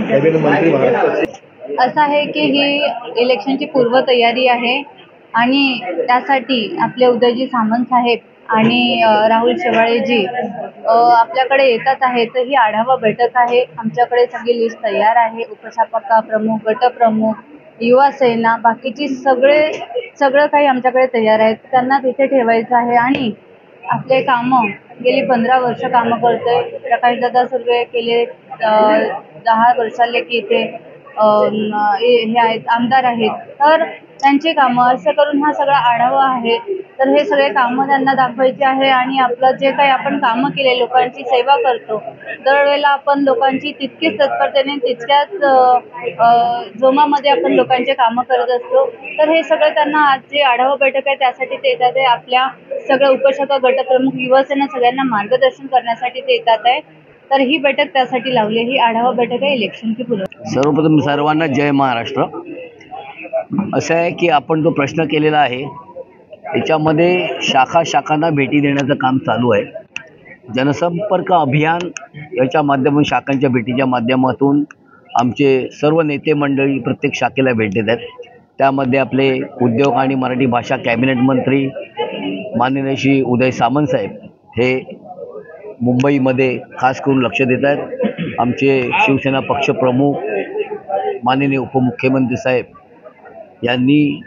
Cabinet मंत्री महाराष्ट्राचे असं आहे की ही इलेक्शनची पूर्वतयारी आहे आणि त्यासाठी आपले उदयजी सामंत साहेब आणि राहुल शेवाळेजी आपल्याकडे येतात आहे. तर ही आढावा बैठक आहे. आमच्याकडे सगळी लिस्ट तयार आहे. उपशाखा प्रमुख, गटप्रमुख, युवा सेना, बाकीची सगळं काही आमच्याकडे तयार आहे. त्यांना तिथे ठेवायचं आहे आणि आपले कामं गेली 15 वर्ष कामं करतोय. प्रकाशदादा सुर्वे गेले 10 वर्षाले की इथे हे आहेत, आमदार आहेत. तर त्यांची कामं असं करून हा सगळा आढावा आहे. तर हे सगळे कामं त्यांना दाखवायचे आहे आणि आपलं जे काही आपण कामं केले, लोकांची सेवा करतो, दरवेळेला आपण लोकांची तितकीच तत्परतेने, तितक्याच जोमामध्ये आपण लोकांचे कामं करत असतो. तर हे सगळं त्यांना आज जे आढावा बैठक आहे त्यासाठी ते येतात आहे. आपल्या सगळ्या उपशाखा, गटप्रमुख, युवासेना सगळ्यांना मार्गदर्शन करण्यासाठी ते येतात आहे. तर ही बैठक त्यासाठी लावली. ही आढावा बैठक आहे इलेक्शनची पूर्व. सर्वप्रथम सर्वांना जय महाराष्ट्र. असं आहे की आपण जो प्रश्न केलेला आहे त्याच्यामध्ये शाखांना भेटी देण्याचं काम चालू आहे. जनसंपर्क अभियान याच्या माध्यमातून, शाखांच्या भेटीच्या माध्यमातून आमचे सर्व नेते मंडळी प्रत्येक शाखेला भेट देत आहेत. त्यामध्ये आपले उद्योग आणि मराठी भाषा कॅबिनेट मंत्री माननीय श्री उदय सामंत साहेब हे मुंबईमध्ये खास करून लक्ष देत आहेत. आमचे शिवसेना पक्षप्रमुख माननीय उपमुख्यमंत्री साहेब यांनी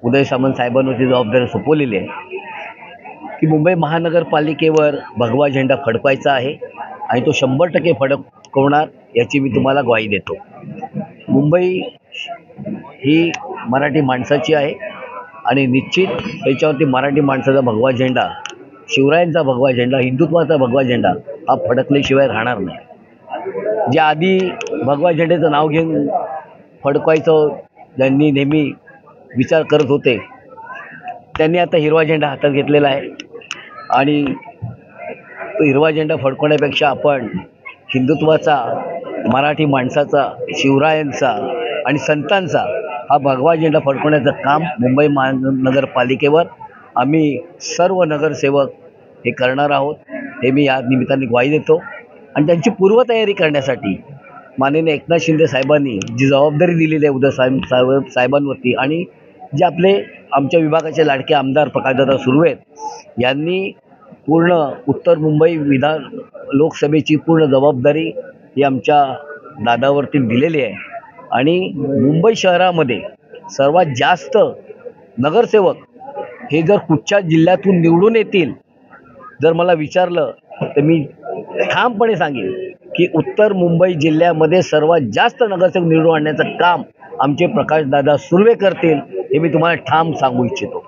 उदय सामंत साहेबांवरची जबाबदारी सोपवलेली आहे की मुंबई महानगरपालिकेवर भगवा झेंडा फडकवायचा आहे आणि तो 100% फडकवणार याची मी तुम्हाला ग्वाही देतो. मुंबई ही मराठी माणसाची आहे आणि निश्चित त्याच्यावरती मराठी माणसाचा भगवा झेंडा, शिवरायांचा भगवा झेंडा, हिंदुत्वाचा भगवा झेंडा हा फडकल्याशिवाय राहणार नाही. जे आधी भगवा झेंड्याचं नाव घेऊन फडकवायचं ज्यांनी नेहमी विचार करत होते त्यांनी आता हिरवा झेंडा हातात घेतलेला आहे आणि तो हिरवा झेंडा फडकवण्यापेक्षा आपण हिंदुत्वाचा, मराठी माणसाचा, शिवरायांचा आणि संतांचा हा भगवा झेंडा फडकवण्याचं काम मुंबई महानगरपालिकेवर आम्ही सर्व नगरसेवक हे करणार आहोत. हे मी या निमित्ताने ग्वाही देतो आणि त्यांची पूर्वतयारी करण्यासाठी माननीय एकनाथ शिंदे साहेबांनी जी जबाबदारी दिलेली आहे उदय साहेबांवरती आणि जे आपले आमच्या विभागाचे लाडके आमदार प्रकाशदादा सुर्वे यांनी पूर्ण उत्तर मुंबई लोकसभेची पूर्ण जबाबदारी ही आमच्या दादावरती दिलेली आहे आणि मुंबई शहरामध्ये सर्वात जास्त नगरसेवक हे जर कुठच्या जिल्ह्यातून निवडून येतील, जर मला विचारलं तर मी ठामपणे सांगेन की उत्तर मुंबई जिल्ह्यामध्ये सर्वात जास्त नगरसेवक निवडून आणण्याचं काम आमचे प्रकाशदादा सुर्वे करतील, हे मी तुम्हाला ठाम सांगू इच्छितो.